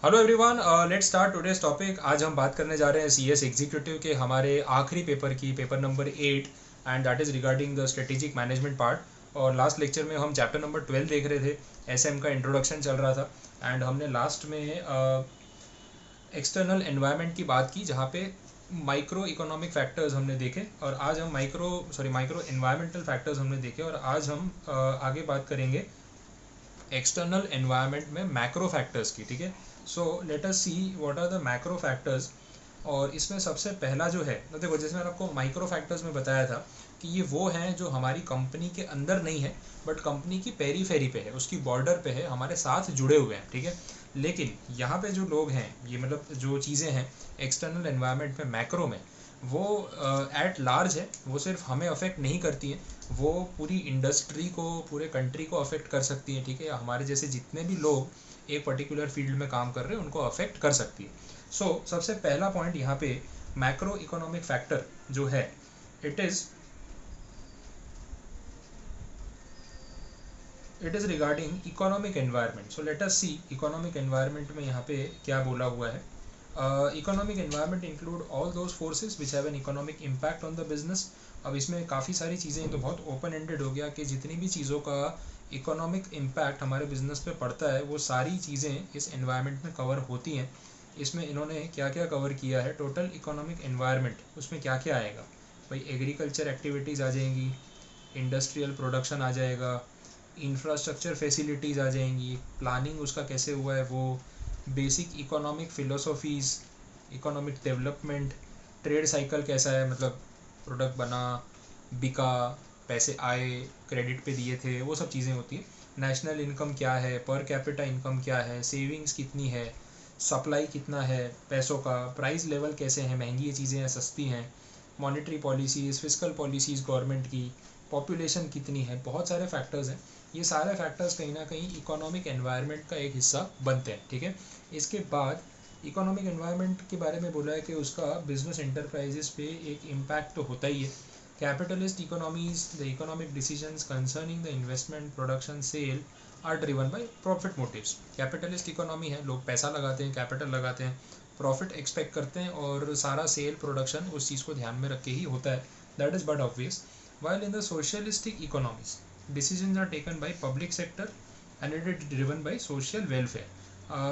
Hello everyone, let's start today's topic. आज हम बात करने जा रहे हैं सीएस एग्जीक्यूटिव के हमारे आखिरी पेपर की, paper number 8, and that is regarding the strategic management part. और लास्ट लेक्चर में हम चैप्टर नंबर 12 देख रहे थे। एसएम का इंट्रोडक्शन चल रहा था एंड हमने लास्ट में एक्सटर्नल एनवायरनमेंट की बात की, जहाँ पे माइक्रो इकोनॉमिक फैक्टर्स हमने देखे, और आज हम माइक्रो एनवायरमेंटल फैक्टर्स हमने देखे, और आज हम आगे बात करेंगे एक्सटर्नल एनवायरनमेंट में मैक्रो फैक्टर्स की। ठीक है, so let us see what are the macro factors. और इसमें सबसे पहला जो है, तो देखो, जैसे मैंने आपको माइक्रो फैक्टर्स में बताया था कि ये वो हैं जो हमारी कंपनी के अंदर नहीं है, बट कंपनी की पेरीफेरी पे है, उसकी बॉर्डर पे है, हमारे साथ जुड़े हुए हैं। ठीक है, लेकिन यहाँ पे जो लोग हैं, ये मतलब जो चीज़ें हैं एक्सटर्नल एनवायरनमेंट में मैक्रो में, वो एट लार्ज है, वो सिर्फ हमें अफेक्ट नहीं करती हैं, वो पूरी इंडस्ट्री को, पूरे कंट्री को अफेक्ट कर सकती हैं। ठीक है, हमारे जैसे जितने भी लोग एक पर्टिकुलर फील्ड में काम कर रहे हैं उनको अफेक्ट कर सकती है। सो सबसे पहला पॉइंट यहाँ पे मैक्रो इकोनॉमिक फैक्टर जो है, it is regarding economic environment. So let us see economic environment में यहाँ पे क्या बोला हुआ है। Economic environment include all those forces which have an economic impact on the business. अब इसमें काफ़ी सारी चीज़ें, तो बहुत ओपन एंडेड हो गया कि जितनी भी चीज़ों का इकोनॉमिक इम्पैक्ट हमारे बिजनेस पे पड़ता है, वो सारी चीज़ें इस एनवायरनमेंट में कवर होती हैं। इसमें इन्होंने क्या क्या कवर किया है, टोटल इकोनॉमिक एनवायरनमेंट, उसमें क्या क्या आएगा भाई। एग्रीकल्चर एक्टिविटीज़ आ जाएंगी, इंडस्ट्रियल प्रोडक्शन आ जाएगा, इंफ्रास्ट्रक्चर फैसिलिटीज़ आ जाएंगी, प्लानिंग उसका कैसे हुआ है वो, basic economic philosophies, economic development, trade cycle कैसा है, मतलब प्रोडक्ट बना, बिका, पैसे आए, क्रेडिट पे दिए थे, वो सब चीज़ें होती हैं। नेशनल इनकम क्या है, पर कैपिटा इनकम क्या है, सेविंग्स कितनी है, सप्लाई कितना है पैसों का, प्राइस लेवल कैसे हैं, महंगी चीज़ें हैं सस्ती हैं, monetary policies, physical policies government की, पॉपुलेशन कितनी है, बहुत सारे फैक्टर्स हैं। ये सारे फैक्टर्स कहीं ना कहीं इकोनॉमिक एनवायरनमेंट का एक हिस्सा बनते हैं। ठीक है, इसके बाद इकोनॉमिक एनवायरनमेंट के बारे में बोला है कि उसका बिजनेस इंटरप्राइजेस पे एक इम्पैक्ट तो होता ही है। Capitalist economies, the economic decisions concerning the investment, production, sale are driven by profit motives. Capitalist economy है, लोग पैसा लगाते हैं, कैपिटल लगाते हैं, प्रॉफिट एक्सपेक्ट करते हैं, और सारा सेल प्रोडक्शन उस चीज़ को ध्यान में रख के ही होता है। That is but obvious. While in the socialistic economies, decisions are taken by public sector and it is driven by social welfare.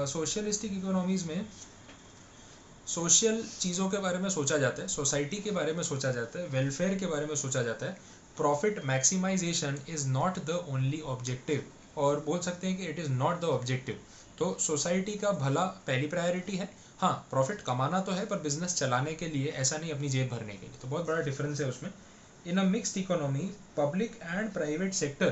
Socialistic economies में सोशल चीज़ों के बारे में सोचा जाता है, सोसाइटी के बारे में सोचा जाता है, वेलफेयर के बारे में सोचा जाता है। Profit maximisation is not the only objective, और बोल सकते हैं कि it is not the objective. तो सोसाइटी का भला पहली प्रायोरिटी है। हाँ, प्रॉफिट कमाना तो है, पर बिजनेस चलाने के लिए, ऐसा नहीं अपनी जेब भरने के लिए। तो बहुत बड़ा डिफरेंस है उसमें। In a mixed economy, public and private sector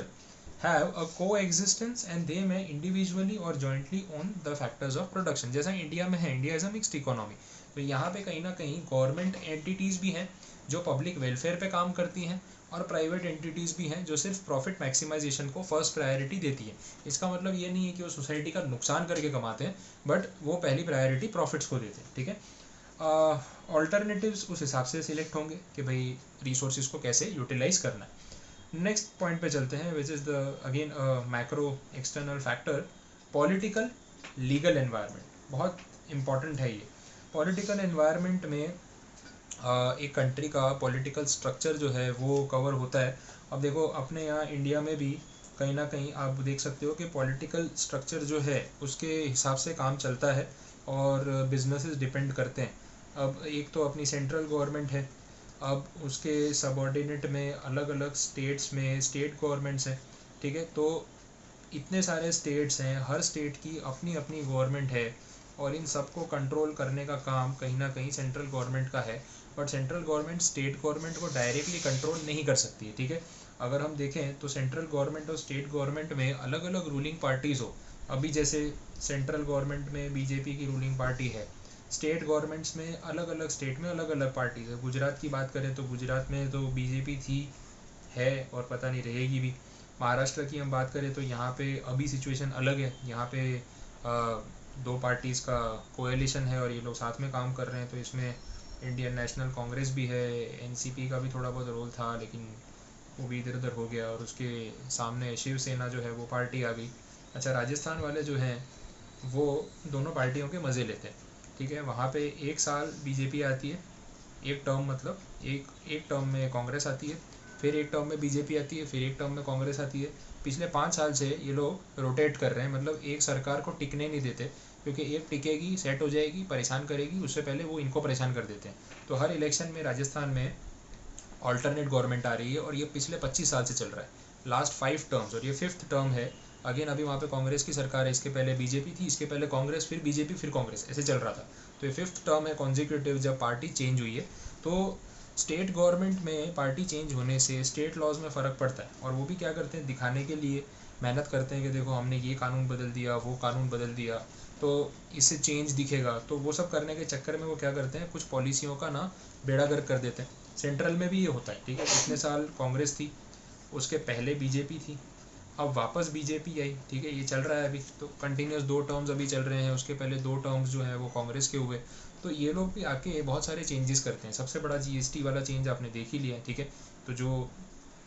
have a coexistence and they may individually or jointly own the factors of production। जैसा इंडिया में है, India is a mixed economy, तो यहाँ पे कहीं ना कहीं गवर्नमेंट एंटिटीज़ भी हैं जो पब्लिक वेलफेयर पे काम करती हैं, और प्राइवेट एंटिटीज़ भी हैं जो सिर्फ प्रॉफिट मैक्सिमाइजेशन को फर्स्ट प्रायोरिटी देती है। इसका मतलब ये नहीं है कि वो सोसाइटी का नुकसान करके कमाते हैं, बट वो पहली प्रायोरिटी प्रॉफिट्स को देते हैं। ठीक है, ऑल्टरनेटिव्स उस हिसाब से सिलेक्ट होंगे कि भाई रिसोर्सेज को कैसे यूटिलाइज करना है। नेक्स्ट पॉइंट पे चलते हैं, which is the again macro external factor, political legal environment. बहुत इंपॉर्टेंट है ये। पॉलिटिकल एनवायरनमेंट में एक कंट्री का पॉलिटिकल स्ट्रक्चर जो है वो कवर होता है। अब देखो, अपने यहाँ इंडिया में भी कहीं ना कहीं आप देख सकते हो कि पॉलिटिकल स्ट्रक्चर जो है उसके हिसाब से काम चलता है, और बिजनेसेस डिपेंड करते हैं। अब एक तो अपनी सेंट्रल गवर्नमेंट है, अब उसके सबऑर्डिनेट में अलग अलग स्टेट्स में स्टेट गवर्नमेंट्स हैं। ठीक है, तो इतने सारे स्टेट्स हैं, हर स्टेट की अपनी अपनी गवर्नमेंट है, और इन सबको कंट्रोल करने का काम कहीं ना कहीं सेंट्रल गवर्नमेंट का है। But central government state government को डायरेक्टली कंट्रोल नहीं कर सकती है। ठीक है, अगर हम देखें तो सेंट्रल गवर्नमेंट और स्टेट गवर्नमेंट में अलग अलग रूलिंग पार्टीज़ हो। अभी जैसे सेंट्रल गवर्नमेंट में बीजेपी की रूलिंग पार्टी है, स्टेट गवर्नमेंट्स में अलग अलग स्टेट में अलग अलग पार्टीज है। गुजरात की बात करें तो गुजरात में तो बीजेपी थी, है, और पता नहीं रहेगी भी। महाराष्ट्र की हम बात करें तो यहाँ पे अभी सिचुएशन अलग है, यहाँ पे दो पार्टीज़ का कोएलिशन है और ये लोग साथ में काम कर रहे हैं। तो इसमें इंडियन नेशनल कांग्रेस भी है, एनसीपी का भी थोड़ा बहुत रोल था, लेकिन वो भी इधर उधर हो गया, और उसके सामने शिवसेना जो है वो पार्टी आ गई। अच्छा, राजस्थान वाले जो हैं वो दोनों पार्टियों के मज़े लेते हैं, ठीक है। वहाँ पे एक साल बीजेपी आती है, एक टर्म मतलब एक एक टर्म में कांग्रेस आती है, फिर एक टर्म में बीजेपी आती है, फिर एक टर्म में कांग्रेस आती है। पिछले 5 साल से ये लोग रोटेट कर रहे हैं, मतलब एक सरकार को टिकने नहीं देते, क्योंकि एक टिकेगी सेट हो जाएगी परेशान करेगी, उससे पहले वो इनको परेशान कर देते हैं। तो हर इलेक्शन में राजस्थान में ऑल्टरनेट गवर्नमेंट आ रही है, और ये पिछले 25 साल से चल रहा है, लास्ट 5 टर्म्स, और ये 5th टर्म है। अगेन अभी वहाँ पे कांग्रेस की सरकार है, इसके पहले बीजेपी थी, इसके पहले कांग्रेस, फिर बीजेपी, फिर कांग्रेस, ऐसे चल रहा था। तो ये 5th टर्म है कॉन्जिक्यूटिव जब पार्टी चेंज हुई है। तो स्टेट गवर्नमेंट में पार्टी चेंज होने से स्टेट लॉज में फ़र्क पड़ता है, और वो भी क्या करते हैं, दिखाने के लिए मेहनत करते हैं कि देखो हमने ये कानून बदल दिया, वो कानून बदल दिया, तो इससे चेंज दिखेगा। तो वो सब करने के चक्कर में वो क्या करते हैं, कुछ पॉलिसियों का ना बेड़ा गर्क कर देते हैं। सेंट्रल में भी ये होता है, ठीक है। इतने साल कांग्रेस थी, उसके पहले बीजेपी थी, अब वापस बीजेपी आई, ठीक है, ये चल रहा है अभी। तो कंटिन्यूस 2 टर्म्स अभी चल रहे हैं, उसके पहले 2 टर्म्स जो है वो कांग्रेस के हुए। तो ये लोग भी आके बहुत सारे चेंजेस करते हैं। सबसे बड़ा जीएसटी वाला चेंज आपने देख ही लिया है, ठीक है। तो जो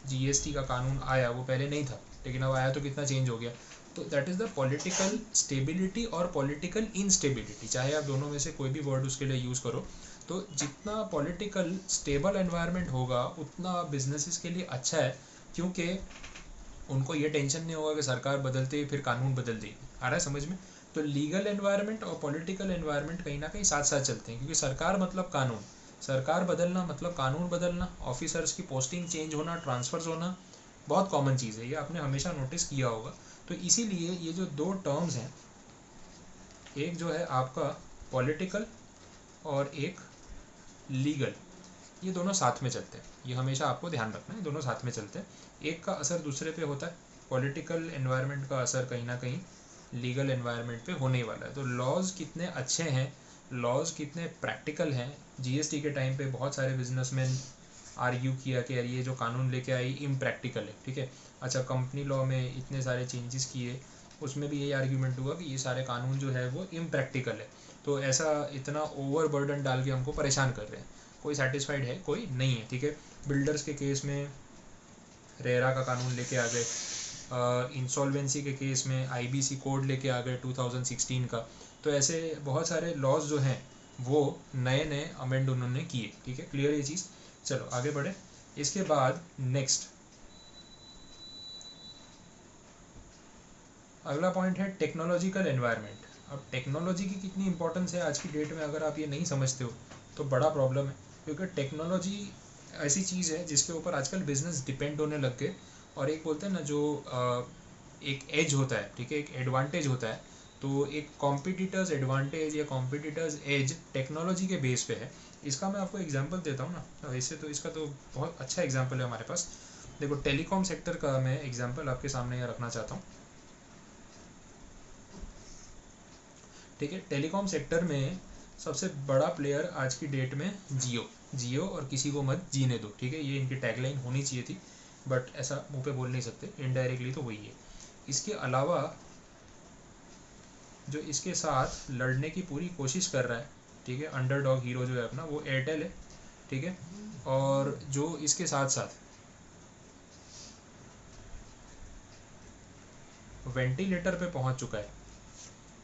जीएसटी का कानून आया वो पहले नहीं था, लेकिन अब आया तो कितना चेंज हो गया। तो that is the political stability और पॉलिटिकल इनस्टेबिलिटी, चाहे आप दोनों में से कोई भी वर्ड उसके लिए यूज़ करो। तो जितना पॉलिटिकल स्टेबल एनवायरनमेंट होगा उतना बिजनेसेस के लिए अच्छा है, क्योंकि उनको ये टेंशन नहीं होगा कि सरकार बदलते ही फिर कानून बदल देगी। आ रहा है समझ में? तो लीगल एनवायरनमेंट और पॉलिटिकल एनवायरनमेंट कहीं ना कहीं साथ साथ चलते हैं, क्योंकि सरकार मतलब कानून, सरकार बदलना मतलब कानून बदलना, ऑफिसर्स की पोस्टिंग चेंज होना, ट्रांसफर्स होना, बहुत कॉमन चीज़ है, ये आपने हमेशा नोटिस किया होगा। तो इसीलिए ये जो 2 टर्म्स हैं, एक जो है आपका पॉलिटिकल और एक लीगल, ये दोनों साथ में चलते हैं। ये हमेशा आपको ध्यान रखना है, दोनों साथ में चलते हैं, एक का असर दूसरे पे होता है। पॉलिटिकल एनवायरनमेंट का असर कहीं ना कहीं लीगल एनवायरनमेंट पे होने ही वाला है। तो लॉज कितने अच्छे हैं, लॉज कितने प्रैक्टिकल हैं, जीएसटी के टाइम पे बहुत सारे बिजनेसमैन आर्ग्यू किया कि यार ये जो कानून लेके आई इम्प्रैक्टिकल है, ठीक है। अच्छा, कंपनी लॉ में इतने सारे चेंजेस किए, उसमें भी यही आर्ग्यूमेंट हुआ कि ये सारे कानून जो है वो इम्प्रैक्टिकल है, तो ऐसा इतना ओवर बर्डन डाल के हमको परेशान कर रहे हैं। कोई सेटिस्फाइड है, कोई नहीं है, ठीक है। बिल्डर्स के केस में रेरा का कानून लेके आ गए, इंसॉल्वेंसी के केस में आईबीसी कोड लेके आ गए 2016 का। तो ऐसे बहुत सारे लॉज जो हैं वो नए नए अमेंड उन्होंने किए, ठीक है। क्लियर ये चीज़? चलो आगे बढ़े। इसके बाद नेक्स्ट अगला पॉइंट है टेक्नोलॉजिकल एनवायरनमेंट। अब टेक्नोलॉजी की कितनी इंपॉर्टेंस है आज की डेट में, अगर आप ये नहीं समझते हो तो बड़ा प्रॉब्लम है, क्योंकि टेक्नोलॉजी ऐसी चीज़ है जिसके ऊपर आजकल बिजनेस डिपेंड होने लग गए। और एक बोलते हैं ना जो एक एज होता है, ठीक है, एक एडवांटेज होता है। तो एक कॉम्पिटिटर्स एडवांटेज या कॉम्पिटिटर्स एज टेक्नोलॉजी के बेस पे है। इसका मैं आपको एग्जांपल देता हूँ ना, वैसे तो इसका तो बहुत अच्छा एग्जांपल है हमारे पास। देखो, टेलीकॉम सेक्टर का मैं एग्जांपल आपके सामने यहाँ रखना चाहता हूँ, ठीक है। टेलीकॉम सेक्टर में सबसे बड़ा प्लेयर आज की डेट में जियो, जियो और किसी को मत जीने दो, ठीक है। ये इनकी टैगलाइन होनी चाहिए थी, बट ऐसा मुंह पे बोल नहीं सकते, इनडायरेक्टली तो वही है। इसके अलावा जो इसके साथ लड़ने की पूरी कोशिश कर रहा है, ठीक है, अंडरडॉग हीरो जो है अपना, वो एयरटेल है, ठीक है। और जो इसके साथ साथ वेंटिलेटर पे पहुंच चुका है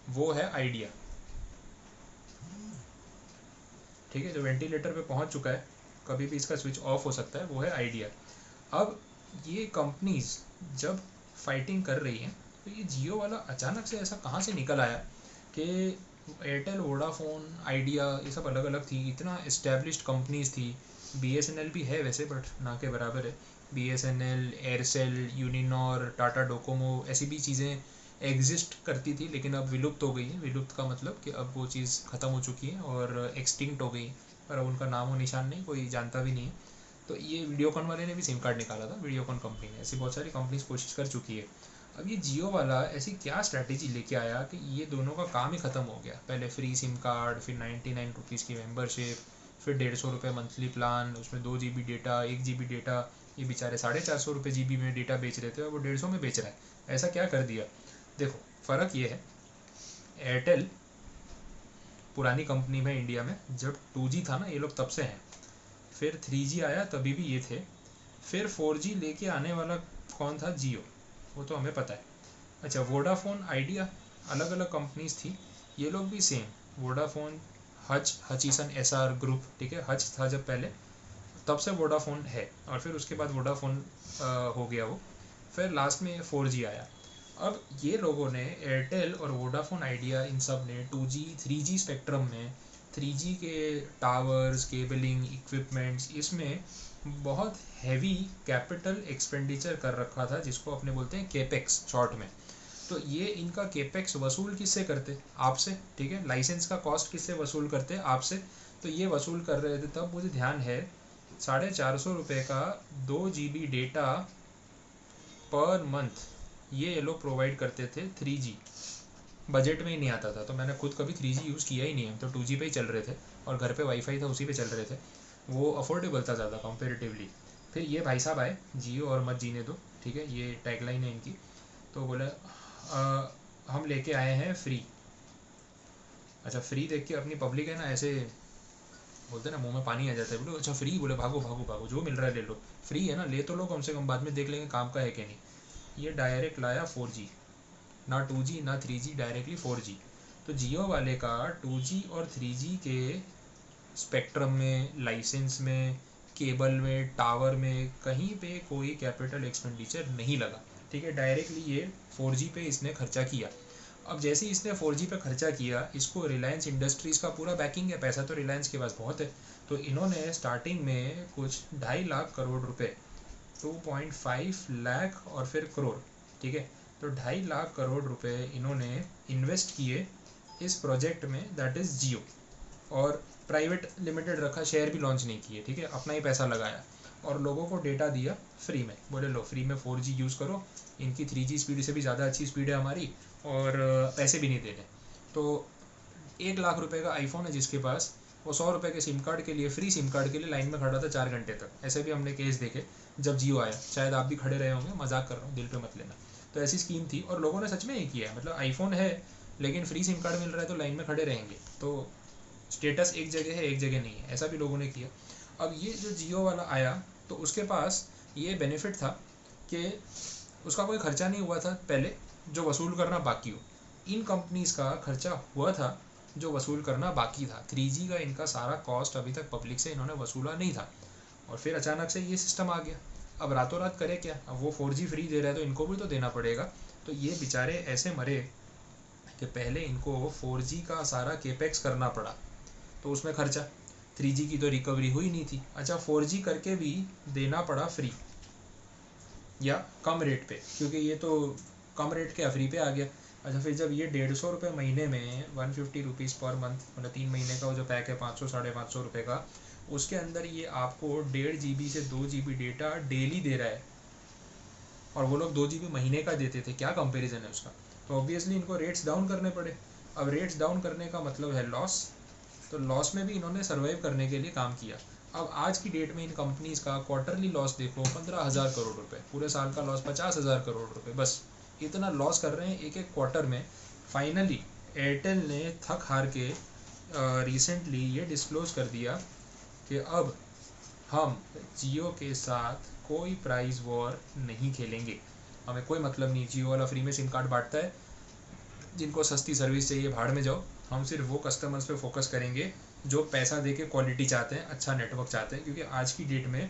वो है आइडिया, ठीक है। जो वेंटिलेटर पे पहुंच चुका है, कभी भी इसका स्विच ऑफ हो सकता है, वो है आइडिया। अब ये कंपनीज जब फाइटिंग कर रही हैं, तो ये जियो वाला अचानक से ऐसा कहाँ से निकल आया कि एयरटेल, वोडाफोन, आइडिया, ये सब अलग अलग थी, इतना इस्टेब्लिश्ड कंपनीज थी। बीएसएनएल भी है वैसे, बट ना के बराबर है। BSNL, Aircel, Uninor, Tata Docomo, ऐसी भी चीज़ें एग्जिस्ट करती थी, लेकिन अब विलुप्त हो गई है। विलुप्त का मतलब कि अब वो चीज़ ख़त्म हो चुकी है और एक्सटिंक्ट हो गई, पर अब उनका नामो निशान नहीं, कोई जानता भी नहीं है। तो ये वीडियोकॉन वाले ने भी सिम कार्ड निकाला था, वीडियोकॉन कंपनी ने, ऐसी बहुत सारी कंपनीज कोशिश कर चुकी है। अब ये जियो वाला ऐसी क्या स्ट्रैटेजी लेके आया कि ये दोनों का काम ही ख़त्म हो गया। पहले फ्री सिम कार्ड, फिर 99 रुपीज़ की मेंबरशिप, फिर 150 रुपये मंथली प्लान, उसमें 2 GB डेटा, 1 GB डेटा। ये बेचारे 450 रुपये GB में डेटा बेच रहे थे और वो 150 में बेच रहा है। ऐसा क्या कर दिया? देखो, फ़र्क ये है, एयरटेल पुरानी कंपनी में इंडिया में जब 2G था ना, ये लोग तब से हैं। फिर 3G आया, तभी भी ये थे। फिर 4G लेके आने वाला कौन था? जियो, वो तो हमें पता है। अच्छा, वोडाफोन, आइडिया, अलग अलग कंपनीज थी, ये लोग भी सेम, वोडाफोन, हचीसन एसआर ग्रुप, ठीक है, हच था जब पहले, तब से वोडाफोन है, और फिर उसके बाद वोडाफोन हो गया वो, फिर लास्ट में 4G आया। अब ये लोगों ने, एयरटेल और वोडाफोन आइडिया, इन सब ने 2G 3G स्पेक्ट्रम में 3G के टावर्स, केबलिंग, इक्विपमेंट्स, इसमें बहुत हैवी कैपिटल एक्सपेंडिचर कर रखा था, जिसको अपने बोलते हैं केपेक्स शॉर्ट में। तो ये इनका केपेक्स वसूल किससे करते? आपसे, ठीक है, लाइसेंस का कॉस्ट किससे वसूल करते? आपसे। तो ये वसूल कर रहे थे, तब मुझे ध्यान है 450 का 2 GB डेटा पर मंथ ये लोग प्रोवाइड करते थे। 3G बजट में ही नहीं आता था, तो मैंने खुद कभी 3G यूज़ किया ही नहीं है, तो 2G पे ही चल रहे थे, और घर पे वाईफाई था उसी पे चल रहे थे, वो अफोर्डेबल था ज़्यादा कंपेरेटिवली। फिर ये भाई साहब आए, जियो और मत जीने दो, ठीक है, ये टैगलाइन है इनकी। तो बोले हम लेके आए हैं फ्री। अच्छा, फ्री देख के अपनी पब्लिक है ना, ऐसे बोलते हैं ना, मुंह में पानी आ जाता है, बोलो अच्छा फ्री, बोले भागो भागो भागो, जो मिल रहा है ले लो, फ्री है ना, ले तो लो कम से कम, बाद में देख लेंगे काम का है कि नहीं। ये डायरेक्ट लाया 4G, ना 2G ना 3G, डायरेक्टली 4G। तो जियो वाले का 2G और 3G के स्पेक्ट्रम में, लाइसेंस में, केबल में, टावर में, कहीं पे कोई कैपिटल एक्सपेंडिचर नहीं लगा, ठीक है, डायरेक्टली ये 4G पे इसने खर्चा किया। अब जैसे ही इसने 4G पे खर्चा किया, इसको रिलायंस इंडस्ट्रीज़ का पूरा बैकिंग है, पैसा तो रिलायंस के पास बहुत है, तो इन्होंने स्टार्टिंग में कुछ 2.5 लाख करोड़ रुपए, 2.5 लाख और फिर करोड़, ठीक है, तो 2.5 लाख करोड़ रुपए इन्होंने इन्वेस्ट किए इस प्रोजेक्ट में, दैट इज़ जियो। और प्राइवेट लिमिटेड रखा, शेयर भी लॉन्च नहीं किए, ठीक है, अपना ही पैसा लगाया, और लोगों को डेटा दिया फ्री में, बोले लो फ्री में 4G यूज़ करो, इनकी 3G स्पीड से भी ज़्यादा अच्छी स्पीड है हमारी, और पैसे भी नहीं देने। तो 1 लाख रुपए का आईफोन है जिसके पास, वो 100 रुपये के सिम कार्ड के लिए, फ्री सिम कार्ड के लिए लाइन में खड़ा था 4 घंटे तक। ऐसे भी हमने केस देखे जब जियो आया, शायद आप भी खड़े रहे होंगे, मजाक कर रहा हूँ, दिल पे मत लेना। तो ऐसी स्कीम थी, और लोगों ने सच में ये किया है, मतलब आईफोन है लेकिन फ्री सिम कार्ड मिल रहा है तो लाइन में खड़े रहेंगे, तो स्टेटस एक जगह है एक जगह नहीं है, ऐसा भी लोगों ने किया। अब ये जो जियो वाला आया, तो उसके पास ये बेनिफिट था कि उसका कोई खर्चा नहीं हुआ था पहले, जो वसूल करना बाकी हो। इन कंपनीज का खर्चा हुआ था जो वसूल करना बाकी था। 3G का इनका सारा कॉस्ट अभी तक पब्लिक से इन्होंने वसूला नहीं था, और फिर अचानक से ये सिस्टम आ गया। अब रातों रात करे क्या, अब वो 4G फ्री दे रहा है तो इनको भी तो देना पड़ेगा। तो ये बेचारे ऐसे मरे कि पहले इनको 4G का सारा केपेक्स करना पड़ा, तो उसमें खर्चा, 3G की तो रिकवरी हुई नहीं थी। अच्छा, 4G करके भी देना पड़ा फ्री या कम रेट पे, क्योंकि ये तो कम रेट के फ्री पे आ गया। अच्छा, फिर जब ये 150 महीने में, 150 रुपीज़ पर मंथ, मतलब 3 महीने का जो पैक है 500 550 रुपये का, उसके अंदर ये आपको 1.5 GB से 2 GB डेटा डेली दे रहा है, और वो लोग 2 GB महीने का देते थे, क्या कंपेरिजन है उसका। तो ऑब्वियसली इनको रेट्स डाउन करने पड़े। अब रेट्स डाउन करने का मतलब है लॉस, तो लॉस में भी इन्होंने सर्वाइव करने के लिए काम किया। अब आज की डेट में इन कंपनीज का क्वार्टरली लॉस देखो 15,000 करोड़ रुपए, पूरे साल का लॉस 50,000 करोड़ रुपए, बस इतना लॉस कर रहे हैं एक एक क्वार्टर में। फाइनली एयरटेल ने थक हार के रिसेंटली ये डिस्क्लोज कर दिया कि अब हम जियो के साथ कोई प्राइस वॉर नहीं खेलेंगे, हमें कोई मतलब नहीं, जियो वाला फ्री में सिम कार्ड बांटता है, जिनको सस्ती सर्विस चाहिए भाड़ में जाओ, हम सिर्फ वो कस्टमर्स पे फोकस करेंगे जो पैसा दे के क्वालिटी चाहते हैं, अच्छा नेटवर्क चाहते हैं। क्योंकि आज की डेट में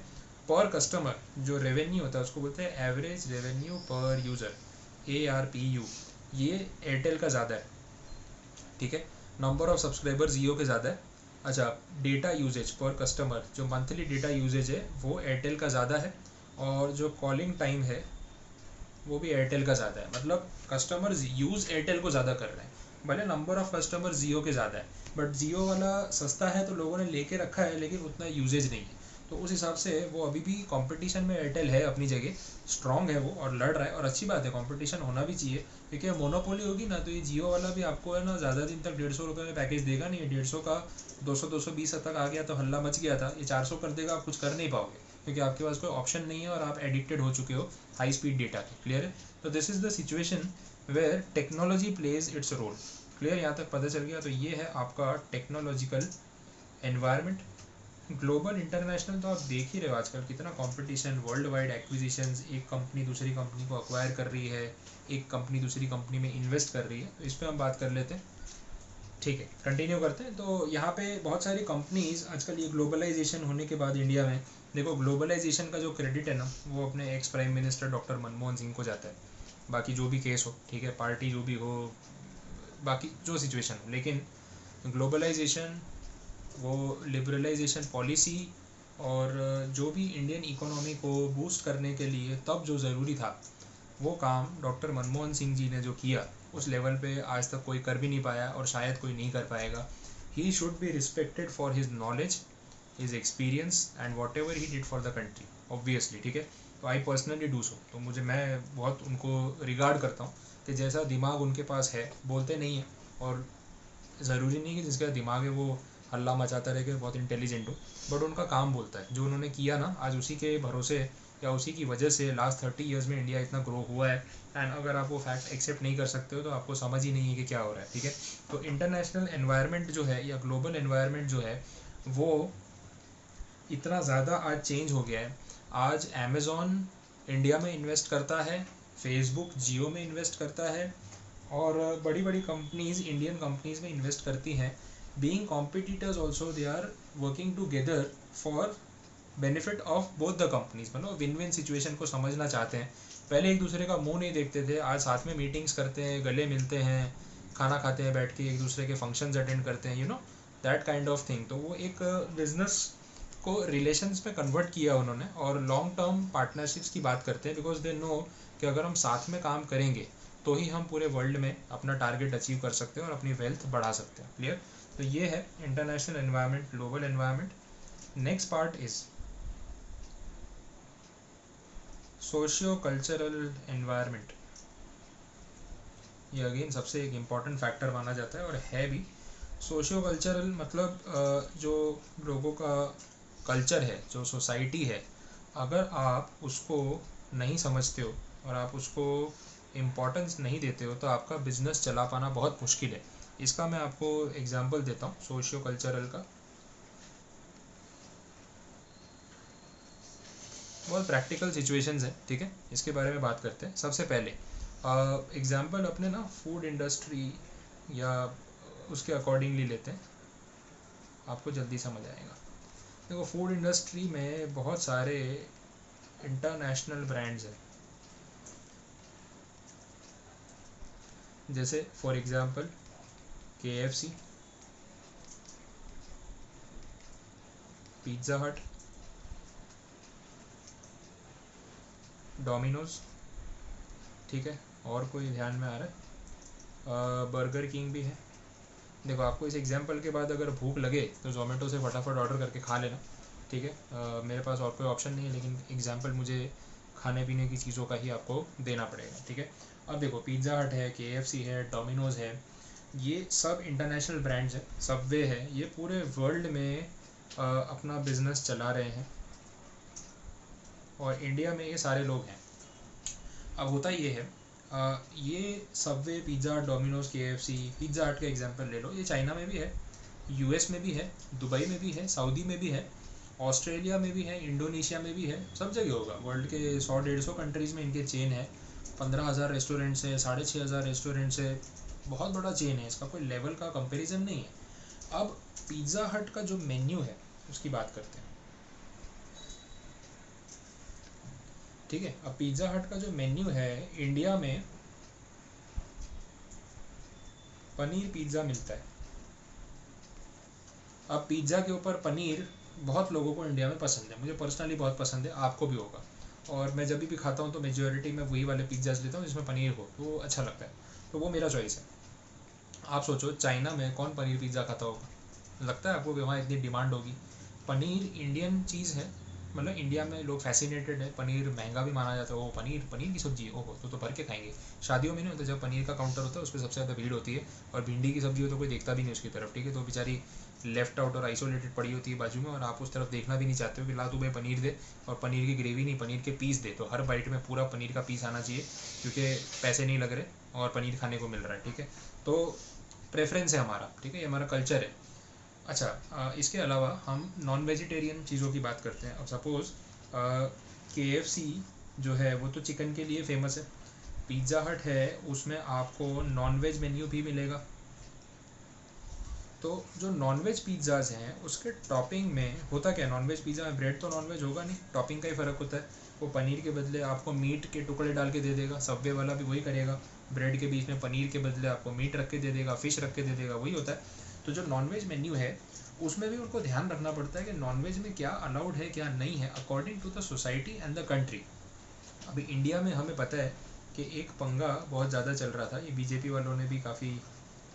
पर कस्टमर जो रेवेन्यू होता है उसको बोलते हैं एवरेज रेवेन्यू पर यूज़र, ARPU, ये एयरटेल का ज़्यादा है, ठीक है, नंबर ऑफ सब्सक्राइबर जियो के ज़्यादा है। अच्छा, डेटा यूजेज पर कस्टमर, जो मंथली डेटा यूजेज है वो एयरटेल का ज़्यादा है, और जो कॉलिंग टाइम है वो भी एयरटेल का ज़्यादा है। मतलब कस्टमर्स यूज़ एयरटेल को ज़्यादा कर रहे हैं, भले नंबर ऑफ कस्टमर जियो के ज़्यादा है, बट जियो वाला सस्ता है तो लोगों ने लेके रखा है, लेकिन उतना यूजेज नहीं है। तो उस हिसाब से वो अभी भी कंपटीशन में एयरटेल है, अपनी जगह स्ट्रांग है वो, और लड़ रहा है, और अच्छी बात है, कंपटीशन होना भी चाहिए। क्योंकि मोनोपोली होगी ना तो ये जियो वाला भी आपको है ना ज़्यादा दिन तक 150 रुपये में पैकेज देगा नहीं, 150 का 200-220 तक आ गया तो हल्ला मच गया था, ये 400 कर देगा, आप कुछ कर नहीं पाओगे, क्योंकि आपके पास कोई ऑप्शन नहीं है और आप एडिक्टेड हो चुके हो हाई स्पीड डेटा के। क्लियर है? तो this is the situation where technology plays its role. Clear, यहाँ तक पता चल गया? तो ये है आपका टेक्नोलॉजिकल एनवायरनमेंट। ग्लोबल इंटरनेशनल तो आप देख ही रहे हो आजकल कितना कंपटीशन, वर्ल्ड वाइड एक्विजिशंस, एक कंपनी दूसरी कंपनी को अक्वायर कर रही है, एक कंपनी दूसरी कंपनी में इन्वेस्ट कर रही है। तो इस पर हम बात कर लेते हैं, ठीक है, कंटिन्यू करते हैं। तो यहाँ पे बहुत सारी कंपनीज आजकल ये ग्लोबलाइजेशन होने के बाद इंडिया में, देखो ग्लोबलाइजेशन का जो क्रेडिट है ना वो अपने ex prime minister doctor Manmohan Singh को जाता है। बाकी जो भी केस हो, ठीक है, पार्टी जो भी हो, बाकी जो सिचुएशन हो, लेकिन ग्लोबलाइजेशन, वो लिबरलाइजेशन पॉलिसी और जो भी इंडियन इकोनॉमी को बूस्ट करने के लिए तब जो ज़रूरी था, वो काम डॉक्टर मनमोहन सिंह जी ने जो किया उस लेवल पे आज तक कोई कर भी नहीं पाया और शायद कोई नहीं कर पाएगा। He should be respected for his knowledge, his experience and what ever he did for the country, obviously, ठीक है। तो आई पर्सनली डू सो, तो मैं बहुत उनको रिगार्ड करता हूँ कि जैसा दिमाग उनके पास है, बोलते नहीं है, और ज़रूरी नहीं कि जिसका दिमाग है वो हल्ला मचाता रहे कि बहुत इंटेलिजेंट हो, बट उनका काम बोलता है। जो उन्होंने किया ना, आज उसी के भरोसे या उसी की वजह से लास्ट 30 ईयर्स में इंडिया इतना ग्रो हुआ है। एंड अगर आप वो फैक्ट एक्सेप्ट नहीं कर सकते हो तो आपको समझ ही नहीं है कि क्या हो रहा है, ठीक है। तो इंटरनेशनल एनवायरनमेंट जो है या ग्लोबल एनवायरनमेंट जो है वो इतना ज़्यादा आज चेंज हो गया है। आज अमेज़ॉन इंडिया में इन्वेस्ट करता है, फेसबुक जियो में इन्वेस्ट करता है, और बड़ी बड़ी कंपनीज इंडियन कंपनीज में इन्वेस्ट करती हैं। Being competitors also they are working together for benefit of both the companies, मतलब विन विन सिचुएशन को समझना चाहते हैं। पहले एक दूसरे का मुंह नहीं देखते थे, आज साथ में मीटिंग्स करते हैं, गले मिलते हैं, खाना खाते हैं बैठ के, एक दूसरे के फंक्शंस अटेंड करते हैं, you know that kind of thing. तो वो एक बिजनेस को रिलेशंस में कन्वर्ट किया उन्होंने, और लॉन्ग टर्म पार्टनरशिप्स की बात करते हैं, बिकॉज दे नो कि अगर हम साथ में काम करेंगे तो ही हम पूरे वर्ल्ड में अपना टारगेट अचीव कर सकते हैं और अपनी वेल्थ बढ़ा सकते हैं। क्लियर? तो ये है international environment, global environment. Next part is socio cultural environment. ये अगेन सबसे एक इम्पॉर्टेंट फैक्टर माना जाता है और है भी। सोशियो कल्चरल मतलब जो लोगों का कल्चर है, जो सोसाइटी है, अगर आप उसको नहीं समझते हो और आप उसको इम्पोर्टेंस नहीं देते हो तो आपका बिजनेस चला पाना बहुत मुश्किल है। इसका मैं आपको एग्जांपल देता हूँ सोशियो कल्चरल का। बहुत प्रैक्टिकल सिचुएशंस है, ठीक है, इसके बारे में बात करते हैं। सबसे पहले एग्जांपल अपने ना फूड इंडस्ट्री या उसके अकॉर्डिंगली लेते हैं, आपको जल्दी समझ आएगा। देखो फूड इंडस्ट्री में बहुत सारे इंटरनेशनल ब्रांड्स हैं, जैसे फॉर एग्जांपल KFC, पिज़्ज़ा हट, डोमिनोज, ठीक है, और कोई ध्यान में आ रहा है? बर्गर किंग भी है। देखो आपको इस एग्जांपल के बाद अगर भूख लगे तो जोमेटो से फटाफट ऑर्डर करके खा लेना, ठीक है। मेरे पास और कोई ऑप्शन नहीं है, लेकिन एग्जांपल मुझे खाने पीने की चीज़ों का ही आपको देना पड़ेगा, ठीक है। अब देखो पिज़्ज़ा हट है, KFC है, डोमिनोज है, ये सब इंटरनेशनल ब्रांड्स हैं। सबवे है, ये पूरे वर्ल्ड में अपना बिजनेस चला रहे हैं और इंडिया में ये सारे लोग हैं। अब होता ये है, ये Subway, pizza, Domino's, KFC, pizza हट का एग्जांपल ले लो, ये चाइना में भी है, US में भी है, दुबई में भी है, सऊदी में भी है, ऑस्ट्रेलिया में भी है, इंडोनेशिया में भी है, सब जगह होगा। वर्ल्ड के 100-150 कंट्रीज़ में इनके चेन है, 15,000 रेस्टोरेंट्स है, 6,500 रेस्टोरेंट्स है, बहुत बड़ा चेन है, इसका कोई लेवल का कंपेरिजन नहीं है। अब पिज़्ज़ा हट का जो मेन्यू है उसकी बात करते हैं, ठीक है। अब पिज़्ज़ा हट का जो मेन्यू है, इंडिया में पनीर पिज़्ज़ा मिलता है। अब पिज़्ज़ा के ऊपर पनीर बहुत लोगों को इंडिया में पसंद है, मुझे पर्सनली बहुत पसंद है, आपको भी होगा। और मैं जब भी खाता हूँ तो मेजोरिटी में वही वाले पिज़्ज़ाज लेता हूँ जिसमें पनीर हो, तो वो अच्छा लगता है, तो वो मेरा चॉइस है। आप सोचो चाइना में कौन पनीर पिज़्ज़ा खाता होगा? लगता है आपको कि वहाँ इतनी डिमांड होगी? पनीर इंडियन चीज़ है, मतलब इंडिया में लोग फैसिनेटेड है, पनीर महंगा भी माना जाता है। वो पनीर, पनीर की सब्जी है, ओहो तो भर के खाएंगे। शादियों में नहीं होता, जब पनीर का काउंटर होता है उस पर सबसे ज़्यादा भीड़ होती है, और भिंडी की सब्जी हो तो कोई देखता भी नहीं उसकी तरफ, ठीक है, तो बेचारी लेफ्ट आउट और आइसोलेटेड पड़ी होती है बाजू में, और आप उस तरफ देखना भी नहीं चाहते हो कि ला तू भाई पनीर दे, और पनीर की ग्रेवी नहीं, पनीर के पीस दे, तो हर बाइट में पूरा पनीर का पीस आना चाहिए, क्योंकि पैसे नहीं लग रहे और पनीर खाने को मिल रहा है, ठीक है। तो प्रेफरेंस है हमारा, ठीक है, ये हमारा कल्चर है। अच्छा, इसके अलावा हम नॉन वेजिटेरियन चीज़ों की बात करते हैं। अब सपोज़ KFC जो है वो तो चिकन के लिए फेमस है, पिज़्ज़ा हट है उसमें आपको नॉन वेज मेन्यू भी मिलेगा। तो जो नॉन वेज पिज़्ज़ाज़ हैं उसके टॉपिंग में होता क्या है, नॉन वेज पिज़्ज़ा में ब्रेड तो नॉन वेज होगा नहीं, टॉपिंग का ही फ़र्क होता है। वो पनीर के बदले आपको मीट के टुकड़े डाल के दे देगा, सबवे वाला भी वही करेगा, ब्रेड के बीच में पनीर के बदले आपको मीट रख के दे देगा, फ़िश रख के दे देगा, वही होता है। तो जो नॉन वेज मेन्यू है उसमें भी उनको ध्यान रखना पड़ता है कि नॉन वेज में क्या अलाउड है क्या नहीं है, according to the society and the country. अभी इंडिया में हमें पता है कि एक पंगा बहुत ज़्यादा चल रहा था, ये बीजेपी वालों ने भी काफ़ी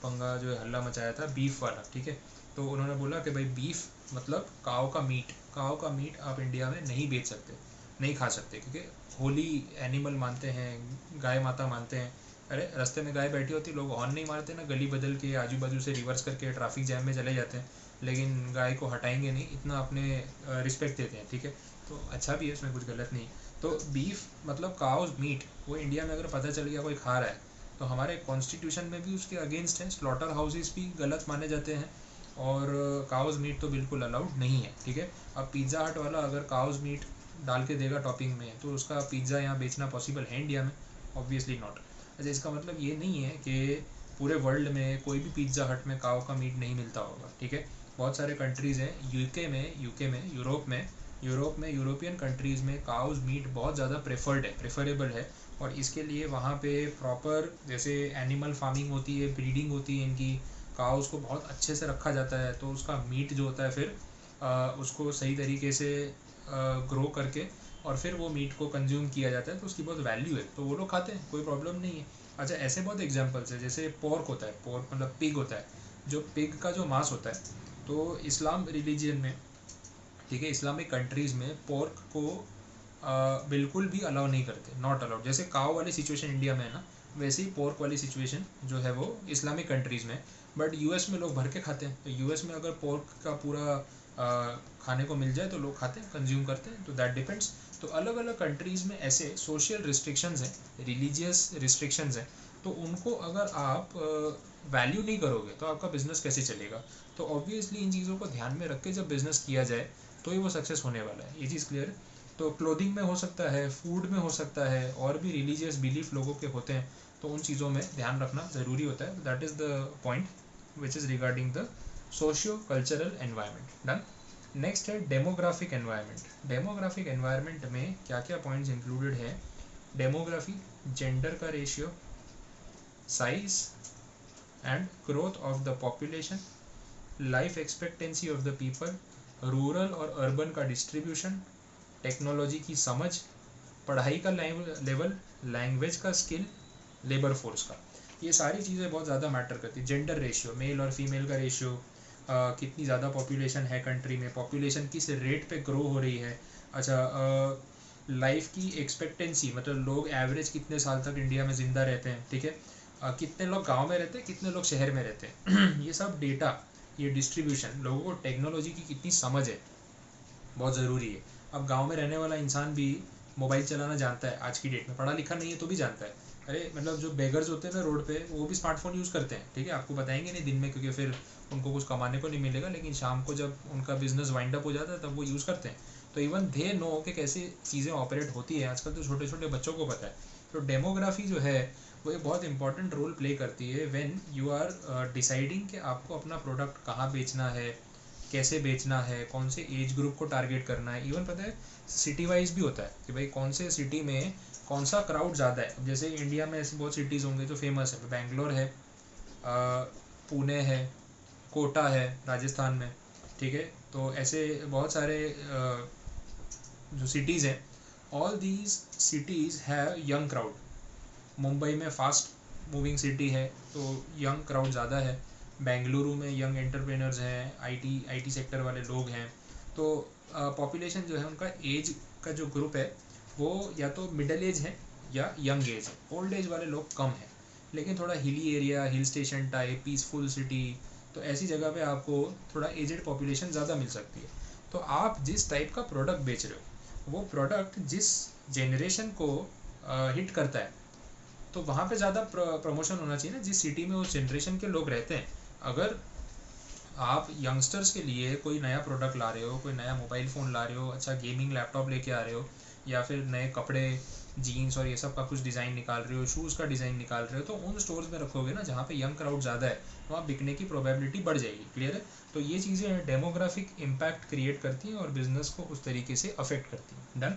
पंगा जो है हल्ला मचाया था बीफ वाला, ठीक है। तो उन्होंने बोला कि भाई बीफ मतलब काव का मीट, काव का मीट आप इंडिया में नहीं बेच सकते, नहीं खा सकते, क्योंकि होली एनिमल मानते हैं, गाय माता मानते हैं। अरे रास्ते में गाय बैठी होती, लोग हॉर्न नहीं मारते ना, गली बदल के आजू बाजू से रिवर्स करके ट्रैफिक जैम में चले जाते हैं, लेकिन गाय को हटाएंगे नहीं, इतना अपने रिस्पेक्ट देते हैं, ठीक है। तो अच्छा भी है, उसमें कुछ गलत नहीं। तो बीफ मतलब काउज मीट, वो इंडिया में अगर पता चल गया कोई खा रहा है तो हमारे कॉन्स्टिट्यूशन में भी उसके अगेंस्ट है, स्लॉटर हाउसेस भी गलत माने जाते हैं, और काउज मीट तो बिल्कुल अलाउड नहीं है, ठीक है। अब पिज़्ज़ा हट वाला अगर काउज मीट डाल के देगा टॉपिंग में तो उसका पिज़्ज़ा यहाँ बेचना पॉसिबल है इंडिया में? Obviously not. अच्छा, इसका मतलब ये नहीं है कि पूरे वर्ल्ड में कोई भी पिज़्ज़ा हट में काव का मीट नहीं मिलता होगा, ठीक है। बहुत सारे कंट्रीज़ हैं, यूके में, यूरोप में, यूरोपियन कंट्रीज़ में काउज मीट बहुत ज़्यादा प्रेफर्ड है, प्रेफरेबल है। और इसके लिए वहाँ पे प्रॉपर जैसे एनिमल फार्मिंग होती है, ब्रीडिंग होती है इनकी, काउस को बहुत अच्छे से रखा जाता है, तो उसका मीट जो होता है फिर उसको सही तरीके से ग्रो करके और फिर वो मीट को कंज्यूम किया जाता है, तो उसकी बहुत वैल्यू है, तो वो लोग खाते हैं, कोई प्रॉब्लम नहीं है। अच्छा, ऐसे बहुत एग्जांपल्स है, जैसे पोर्क होता है, पोर्क मतलब पिग होता है, जो पिग का जो मांस होता है, तो इस्लाम रिलीजियन में, ठीक है, इस्लामिक कंट्रीज़ में पोर्क को बिल्कुल भी अलाउ नहीं करते, नॉट अलाउड। जैसे काव वाली सिचुएशन इंडिया में है ना, वैसे ही पोर्क वाली सिचुएशन जो है वो इस्लामिक कंट्रीज़ में। बट यूएस में लोग भर के खाते हैं, तो यूएस में अगर पोर्क का पूरा खाने को मिल जाए तो लोग खाते हैं, कंज्यूम करते हैं, तो दैट डिपेंड्स। तो अलग अलग कंट्रीज़ में ऐसे सोशल रिस्ट्रिक्शंस हैं, रिलीजियस रिस्ट्रिक्शंस हैं, तो उनको अगर आप वैल्यू नहीं करोगे तो आपका बिजनेस कैसे चलेगा। तो ऑब्वियसली इन चीज़ों को ध्यान में रख के जब बिजनेस किया जाए तो ही वो सक्सेस होने वाला है, ये चीज़ क्लियर है। तो क्लोथिंग में हो सकता है, फूड में हो सकता है, और भी रिलीजियस बिलीफ लोगों के होते हैं, तो उन चीज़ों में ध्यान रखना ज़रूरी होता है। That is the point which is regarding the socio cultural environment. Done. Next है डेमोग्राफिक एनवायरनमेंट। डेमोग्राफिक एनवायरनमेंट में क्या क्या पॉइंट्स इंक्लूडेड है? डेमोग्राफी, जेंडर का ratio, size and growth of the population, life expectancy of the people, rural और urban का distribution, technology की समझ, पढ़ाई का लेवल, लैंग्वेज का स्किल, लेबर फोर्स का। ये सारी चीज़ें बहुत ज़्यादा मैटर करती है। जेंडर रेशियो, मेल और फीमेल का रेशियो, कितनी ज़्यादा पॉपुलेशन है कंट्री में, पॉपुलेशन किस रेट पे ग्रो हो रही है। अच्छा, लाइफ की एक्सपेक्टेंसी मतलब लोग एवरेज कितने साल तक इंडिया में ज़िंदा रहते हैं, ठीक है। कितने लोग गांव में रहते हैं, कितने लोग शहर में रहते हैं ये सब डेटा, ये डिस्ट्रीब्यूशन, लोगों को टेक्नोलॉजी की कितनी समझ है, बहुत ज़रूरी है। अब गांव में रहने वाला इंसान भी मोबाइल चलाना जानता है, आज की डेट में पढ़ा लिखा नहीं है तो भी जानता है। अरे मतलब जो बेगर्स होते हैं ना रोड पे, वो भी स्मार्टफोन यूज़ करते हैं, ठीक है। आपको बताएंगे नहीं दिन में, क्योंकि फिर उनको कुछ कमाने को नहीं मिलेगा, लेकिन शाम को जब उनका बिजनेस वाइंड अप हो जाता है तब वो यूज़ करते हैं। तो इवन दे नो कि कैसे चीज़ें ऑपरेट होती है, आजकल तो छोटे छोटे बच्चों को पता है। तो डेमोग्राफी जो है वो एक बहुत इंपॉर्टेंट रोल प्ले करती है व्हेन यू आर डिसाइडिंग कि आपको अपना प्रोडक्ट कहाँ बेचना है, कैसे बेचना है, कौन से एज ग्रुप को टारगेट करना है। इवन पता है सिटी वाइज भी होता है कि भाई कौन से सिटी में कौन सा क्राउड ज़्यादा है। अब जैसे इंडिया में ऐसी बहुत सिटीज़ होंगे जो फेमस है, बैंगलोर है, पुणे है, कोटा है राजस्थान में, ठीक है। तो ऐसे बहुत सारे जो सिटीज़ हैं, all these cities have young crowd. Mumbai में फास्ट मूविंग सिटी है तो यंग क्राउड ज़्यादा है, बेंगलुरु में यंग एंटरप्रेनर्स हैं, आईटी सेक्टर वाले लोग हैं। तो पॉपुलेशन जो है उनका एज का जो ग्रुप है वो या तो मिडल एज है या यंग एज है, ओल्ड एज वाले लोग कम हैं। लेकिन थोड़ा hilly area, hill station type, peaceful city, तो ऐसी जगह पे आपको थोड़ा एजड पॉपुलेशन ज़्यादा मिल सकती है। तो आप जिस टाइप का प्रोडक्ट बेच रहे हो, वो प्रोडक्ट जिस जेनरेशन को हिट करता है, तो वहाँ पे ज़्यादा प्रमोशन होना चाहिए ना, जिस सिटी में उस जनरेशन के लोग रहते हैं। अगर आप यंगस्टर्स के लिए कोई नया प्रोडक्ट ला रहे हो, कोई नया मोबाइल फ़ोन ला रहे हो, अच्छा गेमिंग लैपटॉप लेके आ रहे हो, या फिर नए कपड़े, जीन्स और ये सब का कुछ डिज़ाइन निकाल रहे हो, शूज़ का डिज़ाइन निकाल रहे हो, तो उन स्टोर्स में रखोगे ना जहाँ पे यंग क्राउड ज़्यादा है, वहाँ बिकने की प्रोबेबिलिटी बढ़ जाएगी। क्लियर है? तो ये चीज़ें डेमोग्राफिक इम्पैक्ट क्रिएट करती हैं और बिजनेस को उस तरीके से अफेक्ट करती हैं। डन।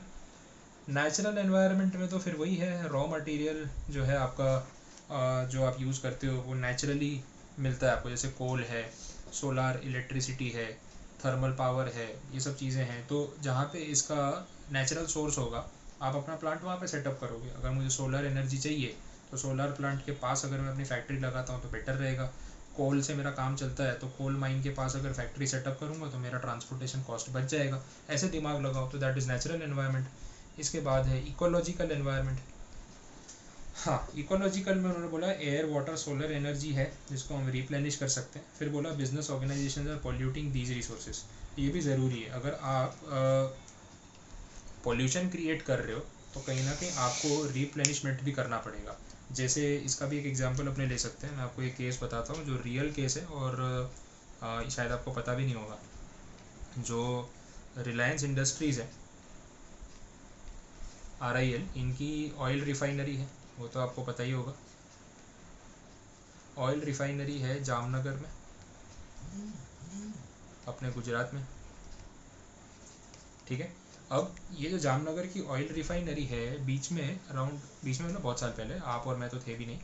नेचुरल एनवायरनमेंट में तो फिर वही है, रॉ मटेरियल जो है आपका जो आप यूज़ करते हो वो नेचुरली मिलता है आपको, जैसे कोल है, सोलार इलेक्ट्रिसिटी है, थर्मल पावर है, ये सब चीज़ें हैं। तो जहाँ पे इसका नेचुरल सोर्स होगा आप अपना प्लांट वहाँ पे सेटअप करोगे। अगर मुझे सोलर एनर्जी चाहिए तो सोलर प्लांट के पास अगर मैं अपनी फैक्ट्री लगाता हूँ तो बेटर रहेगा। कोल से मेरा काम चलता है तो कोल माइन के पास अगर फैक्ट्री सेटअप करूँगा तो मेरा ट्रांसपोर्टेशन कॉस्ट बच जाएगा। ऐसे दिमाग लगाओ तो दैट इज़ नेचुरल एनवायरनमेंट। इसके बाद है इकोलॉजिकल एनवायरनमेंट। हाँ, इकोलॉजिकल में उन्होंने बोला एयर वाटर सोलर एनर्जी है जिसको हम रिप्लेनिश कर सकते हैं। फिर बोला business organisation are polluting these resources, ये भी ज़रूरी है। अगर आप पॉल्यूशन क्रिएट कर रहे हो तो कहीं ना कहीं आपको रिप्लेनिशमेंट भी करना पड़ेगा। जैसे इसका भी एक एग्जांपल अपने ले सकते हैं। मैं आपको एक केस बताता हूँ जो रियल केस है और शायद आपको पता भी नहीं होगा। जो रिलायंस इंडस्ट्रीज़ है, RIL, इनकी ऑयल रिफाइनरी है, वो तो आपको पता ही होगा। ऑयल रिफाइनरी है जामनगर में, अपने गुजरात में। ठीक है। अब ये जो जामनगर की ऑयल रिफाइनरी है, बीच में ना बहुत साल पहले, आप और मैं तो थे भी नहीं,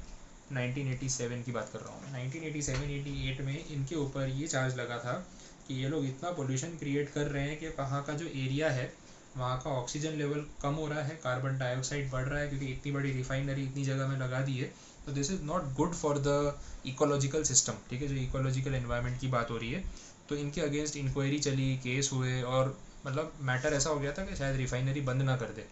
1987 की बात कर रहा हूँ मैं, 1987-88 में इनके ऊपर ये चार्ज लगा था कि ये लोग इतना पोल्यूशन क्रिएट कर रहे हैं कि वहाँ का जो एरिया है वहाँ का ऑक्सीजन लेवल कम हो रहा है, कार्बन डाइऑक्साइड बढ़ रहा है, क्योंकि इतनी बड़ी रिफाइनरी इतनी जगह में लगा दी है। तो this is not good for the ecological system. ठीक है, जो इकोलॉजिकल एनवायरनमेंट की बात हो रही है, तो इनके अगेंस्ट इंक्वायरी चली, केस हुए, और मतलब मैटर ऐसा हो गया था कि शायद रिफाइनरी बंद ना कर दे।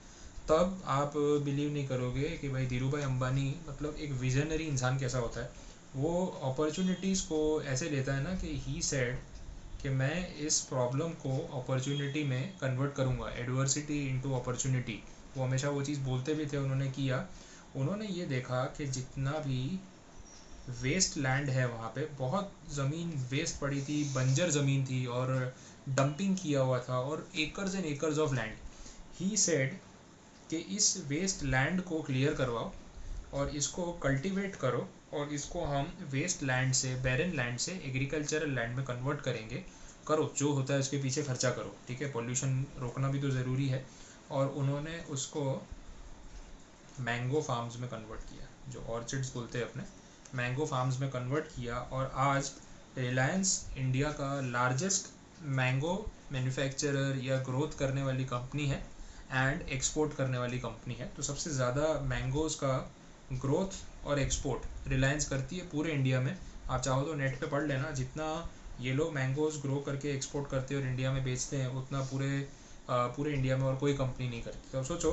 तब आप बिलीव नहीं करोगे कि भाई धीरू भाई अंबानी मतलब एक विजनरी इंसान कैसा होता है। वो अपॉर्चुनिटीज़ को ऐसे लेता है ना कि ही सेड कि मैं इस प्रॉब्लम को अपॉर्चुनिटी में कन्वर्ट करूँगा, एडवर्सिटी इनटू अपॉर्चुनिटी। वो हमेशा वो चीज़ बोलते भी थे, उन्होंने किया। उन्होंने ये देखा कि जितना भी वेस्ट लैंड है वहाँ पे, बहुत ज़मीन वेस्ट पड़ी थी, बंजर ज़मीन थी और डंपिंग किया हुआ था, और acres and acres of land. He said कि इस वेस्ट लैंड को क्लियर करवाओ और इसको कल्टीवेट करो, और इसको हम वेस्ट लैंड से, बैरन लैंड से एग्रीकल्चरल लैंड में कन्वर्ट करेंगे। करो जो होता है उसके पीछे खर्चा करो। ठीक है, पॉल्यूशन रोकना भी तो ज़रूरी है। और उन्होंने उसको मैंगो फार्म्स में कन्वर्ट किया, जो ऑर्चिड्स बोलते हैं अपने, मैंगो फार्म्स में कन्वर्ट किया। और आज रिलायंस इंडिया का लार्जेस्ट मैंगो मैन्युफैक्चरर या ग्रोथ करने वाली कंपनी है एंड एक्सपोर्ट करने वाली कंपनी है। तो सबसे ज़्यादा मैंगोज़ का ग्रोथ और एक्सपोर्ट रिलायंस करती है पूरे इंडिया में। आप चाहो तो नेट पे पढ़ लेना, जितना ये लोग मैंगोज़ ग्रो करके एक्सपोर्ट करते हैं और इंडिया में बेचते हैं, उतना पूरे इंडिया में और कोई कंपनी नहीं करती। तो अब सोचो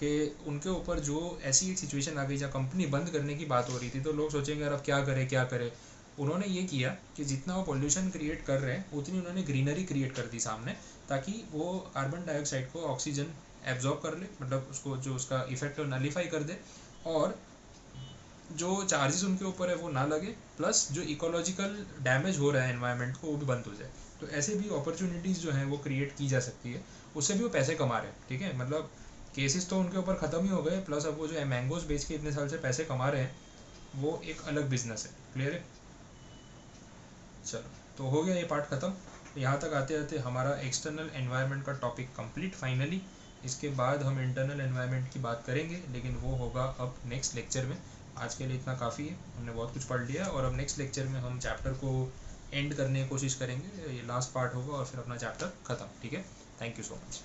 कि उनके ऊपर जो ऐसी एक सिचुएशन आ गई जहाँ कंपनी बंद करने की बात हो रही थी, तो लोग सोचेंगे यार अब क्या करें क्या करें। उन्होंने ये किया कि जितना वो पोल्यूशन क्रिएट कर रहे हैं उतनी उन्होंने ग्रीनरी क्रिएट कर दी सामने, ताकि वो कार्बन डाइऑक्साइड को ऑक्सीजन एब्जॉर्ब कर ले, मतलब उसको जो उसका इफेक्ट है नलीफाई कर दे, और जो चार्जेस उनके ऊपर है वो ना लगे, प्लस जो इकोलॉजिकल डैमेज हो रहा है एनवायरनमेंट को वो भी बंद हो जाए। तो ऐसे भी अपॉर्चुनिटीज़ जो हैं वो क्रिएट की जा सकती है, उससे भी वो पैसे कमा रहे हैं। ठीक है, मतलब केसेस तो उनके ऊपर ख़त्म ही हो गए, प्लस अब वो जो मैंगोज बेच के इतने साल से पैसे कमा रहे हैं, वो एक अलग बिजनेस है। क्लियर है? चलो, तो हो गया ये पार्ट ख़त्म। यहाँ तक आते आते हमारा एक्सटर्नल एनवायरनमेंट का टॉपिक कंप्लीट फाइनली। इसके बाद हम इंटरनल एनवायरनमेंट की बात करेंगे, लेकिन वो होगा अब नेक्स्ट लेक्चर में। आज के लिए इतना काफ़ी है, हमने बहुत कुछ पढ़ लिया, और अब नेक्स्ट लेक्चर में हम चैप्टर को एंड करने की कोशिश करेंगे। ये लास्ट पार्ट होगा और फिर अपना चैप्टर ख़त्म। ठीक है, थैंक यू सो मच।